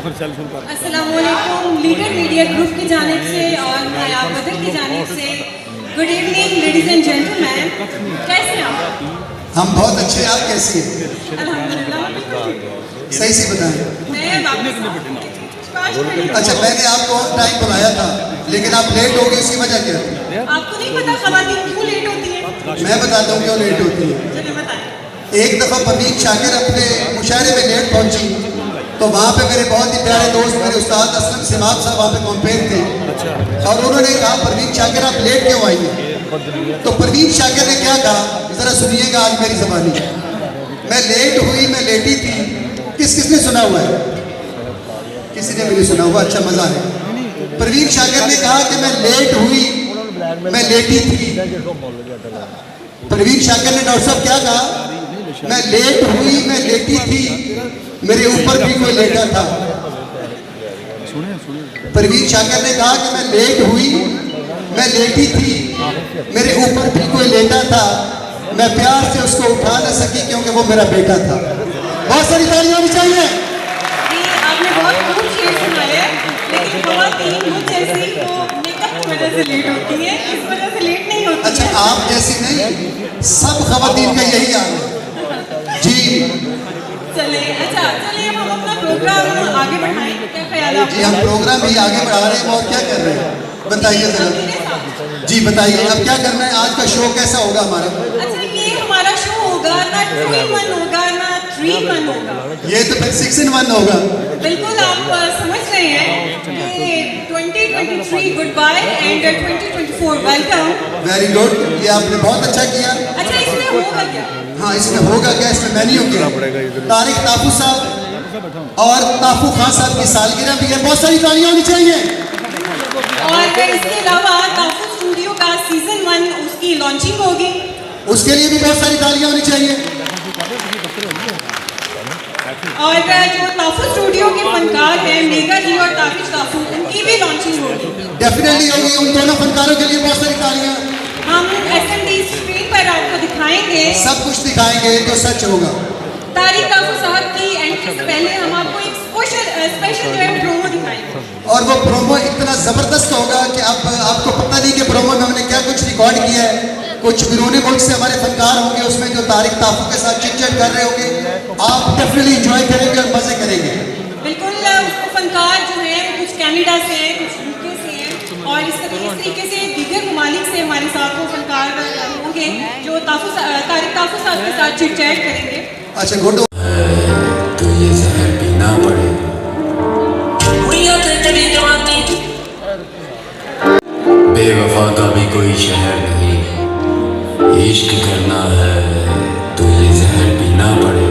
अस्सलाम वालेकुम। Leader media group की जानिब से और नायाब बदर की जानिब से good evening ladies and gentleman. कैसे हैं आप? हम बहुत अच्छे हैं। आप कैसी हैं? अल्हम्दुलिल्लाह। सही से बताएं। अच्छा, मैंने आपको ऑन टाइम बुलाया था लेकिन आप लेट हो गए, उसकी वजह क्या थी? आपको नहीं पता खवातीन क्यों लेट होती है? मैं बताता हूँ क्यों लेट होती है। चलिए बताएं। एक दफ़ा परवीन शाकिर अपने मुशायरे में लेट पहुंची तो वहाँ पे मेरे बहुत ही प्यारे दोस्त मेरे उस्ताद असलम सिमाब साहब वहाँ पे कॉम्पेयर थे और उन्होंने कहा परवीन शाकिर आप लेट क्यों आई हैं? तो परवीन शाकिर ने क्या कहा, ज़रा सुनिएगा आज मेरी ज़बानी। मैं लेट हुई, मैं लेटी थी। किसने सुना हुआ है? किसी ने भी नहीं सुना हुआ। अच्छा, मज़ा है। परवीन शाकिर ने कहा कि मैं लेट हुई, मैं लेटी थी। परवीन शाकिर ने डॉक्टर साहब क्या कहा? मैं लेट हुई, मैं लेटी थी, मेरे ऊपर भी कोई लेटा था। परवीन शाकिर ने कहा कि मैं लेट हुई, मैं लेटी थी, मेरे ऊपर भी कोई लेटा था, मैं प्यार से उसको उठा न सकी क्योंकि वो मेरा बेटा था। बहुत सारी तालियां होनी चाहिए। आपने बहुत खूब शेर सुनाया, लेकिन खवातीन मुझ जैसी को मेकअप की वजह से लेट होती है, इस वजह से लेट नहीं होती। अच्छा, आप जैसी नहीं, सब खवातीन का यही हाल है जी। चलिए अब हम अपना प्रोग्राम आगे बढ़ाएं। क्या ख्याल है? जी, हम प्रोग्राम भी आगे बढ़ा रहे हैं और क्या कर रहे हैं बताइए जरा। जी बताइए, अब क्या करना है? आज का शो कैसा होगा हमारा? अच्छा, ये हमारा शो होगा ना 2-in-1 होगा ना 3-in-1 होगा। ये तो फिर 6-in-1 होगा। बिल्कुल, आप समझ रहे हैं कि 2023 goodbye and 2024 welcome. Very good, ये आपने बहुत अच्छा किया। अच्छा, इसमें होगा क्या? हाँ, इसमें होगा क्या? इसमें मेन्यू क्या? तारिक ताफू साहब और ताफू खान साहब की सालगिरह भी है। बहुत सारी तालियां होनी चाहिए। और इसके अलावा ताफू स्टूडियो का सीजन 1 उसकी लॉन्चिंग होगी, उसके लिए भी बहुत सारी तालियां होनी चाहिए। और जो ताफू स्टूडियो के फनकार हैं मेगा जी और ताबिश ताफू, उनकी भी लॉन्चिंग होगी। डेफिनेटली होगी। उन दोनों फनकारों के लिए बहुत सारी तालियां। हम SMD स्क्रीन पर आपको दिखाएंगे, सब कुछ दिखाएंगे जो सच होगा। तारिक ताफू साहब की एंट्री से पहले हम आपको एक स्पेशल जो है प्रोमो दिखाएंगे। और वो प्रोमो इतना ज़बरदस्त होगा कि आपको पता नहीं कि प्रोमो में हमने क्या कुछ रिकॉर्ड किया है। कुछ बिरूनी मुल्क से हमारे फनकार होंगे उसमें जो तारिक ताफू के साथ चिट चैट कर रहे होंगे। आप डेफिनेटली इंजॉय करेंगे और मज़े करेंगे। बिल्कुल, उसको फनकार जो है कुछ कनाडा से हैं, कुछ UK से हैं और इस तरीके से दीगर ममालिक से हमारे साथ वो फनकार होंगे जो तारिक ताफू साहब के साथ चिट चैट करेंगे। अच्छा, गुड। तो ये जहर पीना पड़े। बेवफा का भी कोई शहर नहीं, इश्क करना है तो ये जहर पीना पड़े।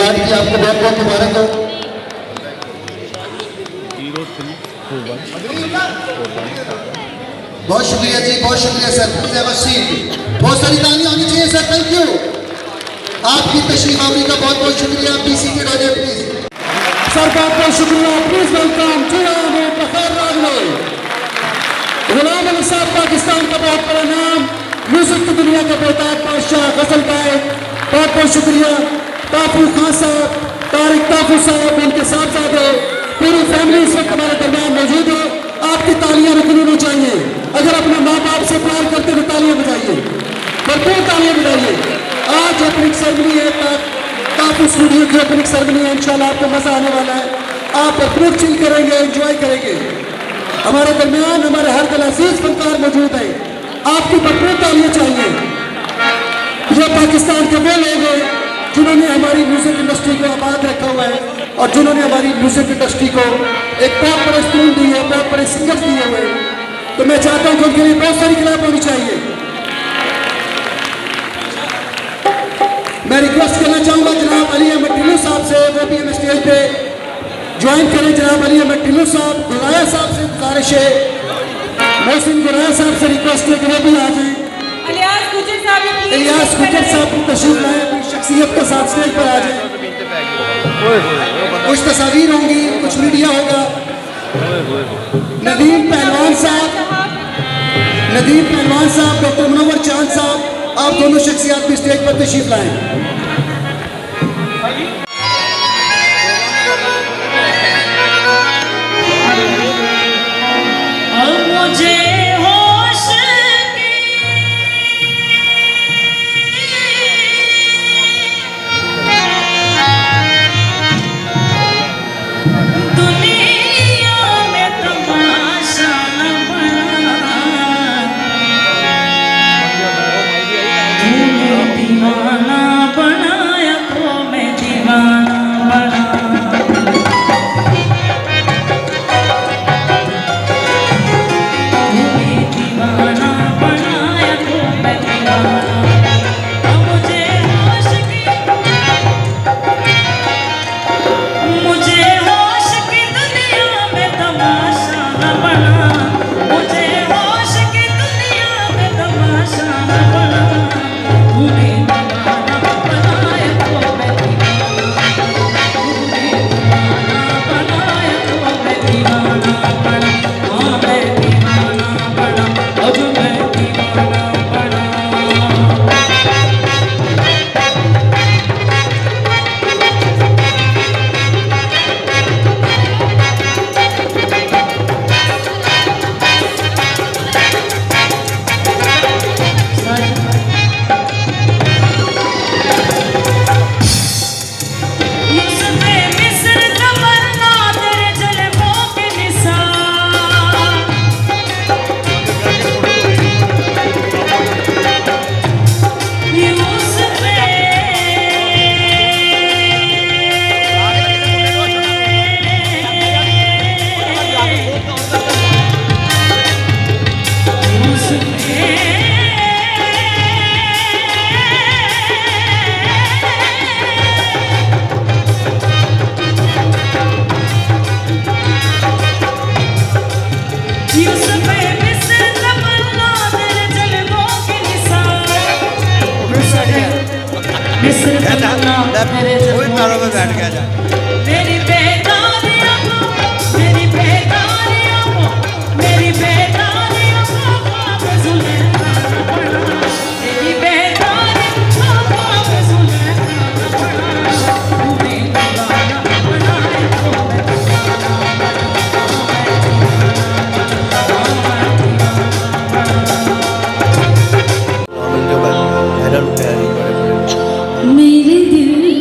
याद किया, आपको बहुत बहुत मुबारक हो। बहुत शुक्रिया जी, बहुत शुक्रिया सर। बहुत सारी तालियां होनी चाहिए सर, थैंक यू। आपकी तशरीफ आवरी का बहुत बहुत शुक्रिया। प्लीज सीटेड हो जाए प्लीज सर, बहुत बहुत शुक्रिया। प्लीज वेलकम गुलाम अली साहब, पाकिस्तान का बहुत बड़ा नाम, म्यूजिक की दुनिया का बेताब बादशाह, गजल गायक। बहुत बहुत शुक्रिया। टाफू खान साहब, तारिक टाफू साहब, उनके साहबजादे, पूरी फैमिली इस वक्त हमारे दरमियान मौजूद है। आपकी तालियां रुकनी नहीं चाहिए। अगर अपने माँ बाप से प्यार करते हुए तालियां बजाइए, भरपूर तालियां बजाइए। आज ओपनिंग सेरेमनी है, टाफू स्टूडियो की ओपनिंग सेरेमनी है। इंशाल्लाह आपको मजा आने वाला है, आप भरपूर चिल करेंगे, एंजॉय करेंगे। हमारे दरमियान हमारे हर दिल अजीज फनकार मौजूद है, आपकी भरपूर तालियां चाहिए। ये पाकिस्तान के वो लोग हैं जिन्होंने हमारी म्यूजिक इंडस्ट्री को आबाद रखा हुआ है और जिन्होंने हमारी म्यूजिक इंडस्ट्री को एक बहुत बड़े स्कूल दिए, बहुत बड़े सिंगर्स दिए हुए। तो मैं चाहता हूं कि उनके लिए बहुत सारी क्लैप होनी चाहिए। मैं रिक्वेस्ट करना चाहूंगा जनाब अली अहमद टिल्लू साहब से, वो भी हमें स्टेज पे ज्वाइन करें। जनाब अली अहमद टिल्लू साहब, गुराया साहब से गुजारिश है, मोहसिन गुराया साहब से रिक्वेस्ट है कि वो भी आ जाए। इलियास गुजर साहब भी प्लीज, इलियास गुजर साहब की तशरीफ लाए, अपनी शख्सियत के साथ स्टेज पर आ जाए। कुछ तस्वीर होंगी, कुछ मीडिया होगा। नदीम पहलवान साहब, नदीम पहलवान साहब, डॉक्टर मुनव्वर चांद साहब, आप दोनों शख्सियत भी स्टेज पर तशरीफ लाएं। कोई पैरों में बैठ गया जा। मेरी बेदारियां को, मेरी बेदारियां को, मेरी बेदारियां को ख्वाब सुलेखाना पड़ा, मेरी बेदारियां को ख्वाब सुलेखाना पड़ा। तूने दीवाना बनाया तो मैं दीवाना बना। मेरे दिल दे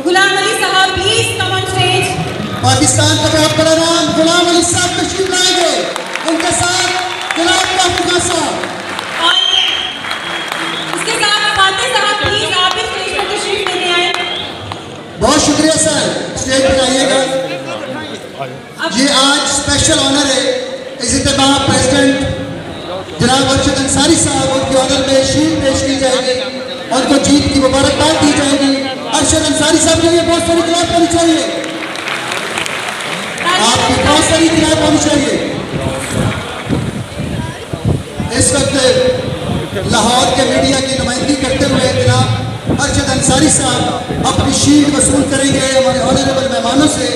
गुलाम अली साहब please come on stage. Pakistan का बहुत बड़ा नाम गुलाम अली साहब तशरीफ लाएंगे, उनके साथ गुलाम काफिका साहब और इसके साथ फातिह साहब प्लीज आप भी स्टेज पर तशरीफ लेके आए। बहुत शुक्रिया सर, स्टेज पर आइएगा। ये आज स्पेशल ऑनर है, इज्तिमा प्रेसिडेंट जनाब अरशद अंसारी साहब, उनके ऑनर में शील्ड पेश की जाएगी, उनको जीत की मुबारकबाद दी जाएगी। अरशद अंसारी साहब के लिए बहुत सारी क्लैप होनी चाहिए, आपकी बहुत सारी क्लैप होनी चाहिए। इस वक्त लाहौर के मीडिया की नुमाइंदगी करते हुए जनाब अरशद अंसारी साहब अपनी शील्ड वसूल करेंगे हमारे ऑनरेबल मेहमानों से।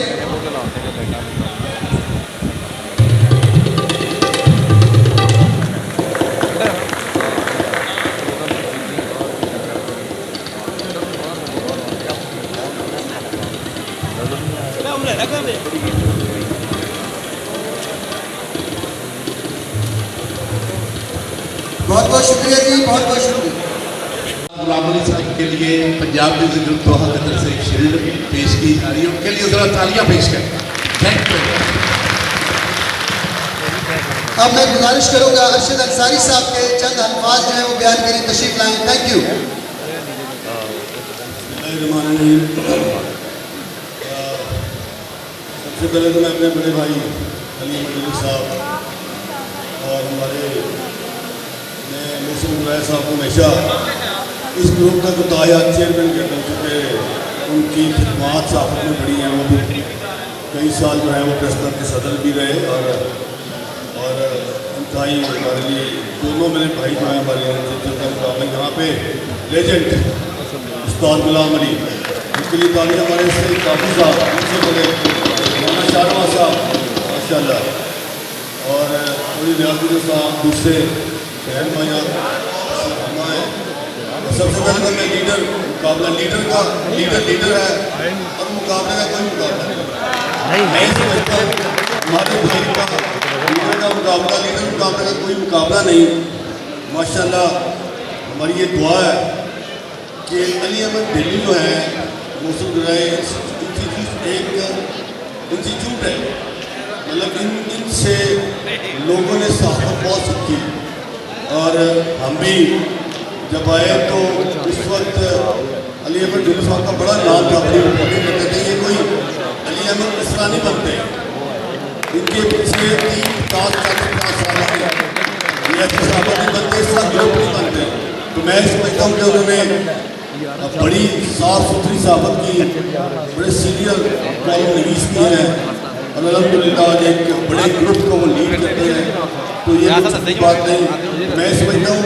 बहुत बहुत शुक्रिया जी, बहुत बहुत शुक्रिया। गुलाम अली साहब के लिए पंजाब म्यूजिक दोहा की तरफ से एक शील्ड पेश की जा रही है, उनके लिए जरा तालियां पेश करें। Thank you. अब मैं गुजारिश करूंगा अरशद अंसारी साहब के चंद अल्फाज जो है वो बयान करें, तशरीफ लाएं। Thank you. सबसे पहले तो मैं अपने बड़े भाई अली मजलिस साहब और हमारे मोहसिन गुराया साहब को हमेशा इस ग्रुप का बताया चेयरमैन कहता हूँ, क्योंकि उनकी खिदमात साफत में बड़ी हैं। वो भी कई साल जो है वो प्रेस क्लब के सदर भी रहे और इंतहाई हमारे लिए दोनों मेरे भाई जो हैं हमारे यहाँ पे लेजेंड उस्ताद गुलाम अली, उनके लिए तालियां हमारे से काफ़ी साहब, उनसे बड़े मौलाना शाहनवाज साहब माशाल्लाह, और थोड़ी रियासत साहब दूसरे बहन भाइयाँ। सबसे पहले तो मैं लीडर मुकाबला लीडर है और मुकाबले का कोई मुकाबला नहीं। मैं समझता हूँ हमारे भाई का लीडर का मुकाबला, लीडर मुकाबले का कोई मुकाबला नहीं। माशाल्लाह हमारी ये दुआ है कि अली अहमद दिल्ली जो है मोहसिन गुराया एक इंस्टीट्यूट है, मतलब इनसे लोगों ने साहब बहुत सीखी। और हम भी जब आए तो इस वक्त अली अहमद दिल्ली साहब का बड़ा नाम था, बड़ी रिपोर्टिंग करते थे। ये कोई अली अहमद इस तरह नहीं बनते, इनके पिछले 30-40 साल ये ऐसे साहब नहीं बनते, इस तरह ग्रुप नहीं बनते। तो मैं समझता हूँ कि उन्होंने बड़ी साफ सुथरी साहबत की, बड़े सीनियर कॉलम निवीस किए हैं और अल्हम्दुलिल्लाह आज एक बड़े ग्रुप को वो लीड करते हैं। तो ये बात नहीं, मैं समझता हूँ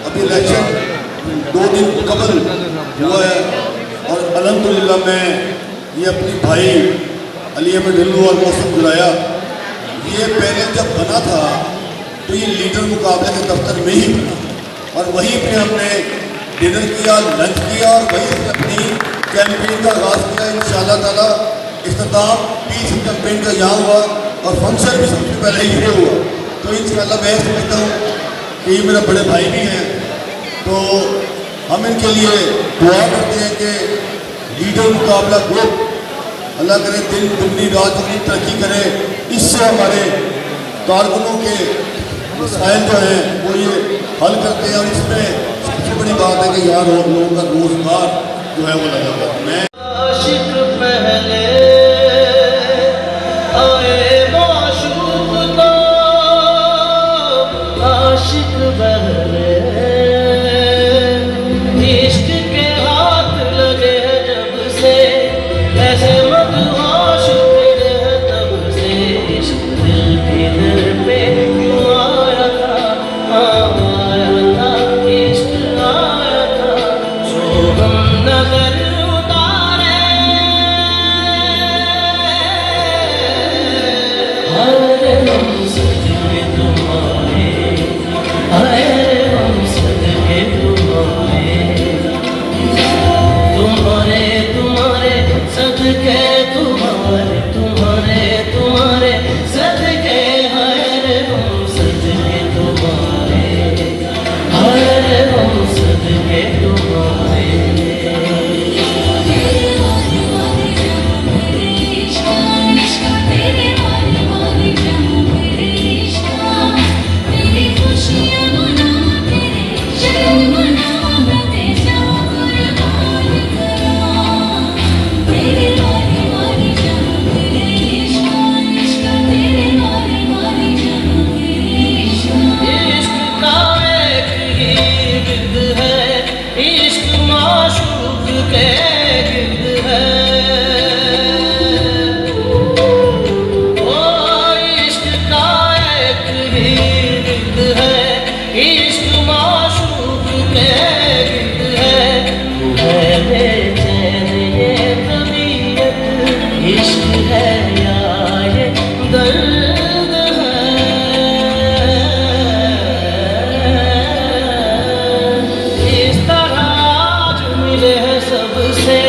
अभी इलेक्शन 2 दिन कबल हुआ है और अल्हम्दुलिल्लाह मैं ये अपनी भाई अली अहमद ढिल्लू और मोहसिन गुराया, ये पहले जब बना था तो ये लीडर मुकाबले के दफ्तर में ही बना और वहीं पे हमने डिनर किया, लंच किया और वहीं से अपनी कैंपेन का आगाज़ किया। इंशाअल्लाह ताला इख्तिताम पीस कैंपेन का यहाँ हुआ और फंक्शन भी सबसे पहले ये हुआ। तो इंशाअल्लाह मैं समझता हूँ कि ये मेरा बड़े भाई भी हैं, तो हम इनके लिए दुआ करते हैं कि लीडर मुकाबला ग्रुप अल्लाह करे दिन दुगनी रात दुगनी तरक्की करे। इससे हमारे कारकुनों के मसाइल जो हैं वो ये हल करते हैं और इसमें सबसे बड़ी बात है कि यार लोगों का रोज़गार जो है वो लगा हुआ। मैं आशिक पहले आए माशूक तो आशिक पहले इश्क के हाथ लगे जब से ऐसे मदहोश फिरे तब से इश्क दिल के दिल पे क्यों आया था, आया था इश्क आया था जो हम नजर उतारे। अरे हम सजके तुम्हारे, अरे हम सजके तुम्हारे, तुम्हारे तुम्हारे सदके तुम्हारे, तुम्हारे तुम्हारे सदके, हरे हम सदके तुम्हारे, हरे हम सदके तुम्हारे। इश्क का एक ही गिर्द है, इश्क माशूक के गिर्द है। ओ इश्क का एक ही गिर्द है, इश्क माशूक के गिर्द है। वो है बेचैन ये तबीयत, इश्क है या ये दर्द है। इस तरह आज मिले हैं सबसे,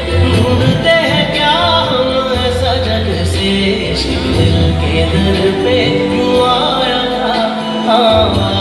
ढूंढते हैं क्या हम ऐसा जग से। इश्क दिल के दिल पे क्यों आया था, आया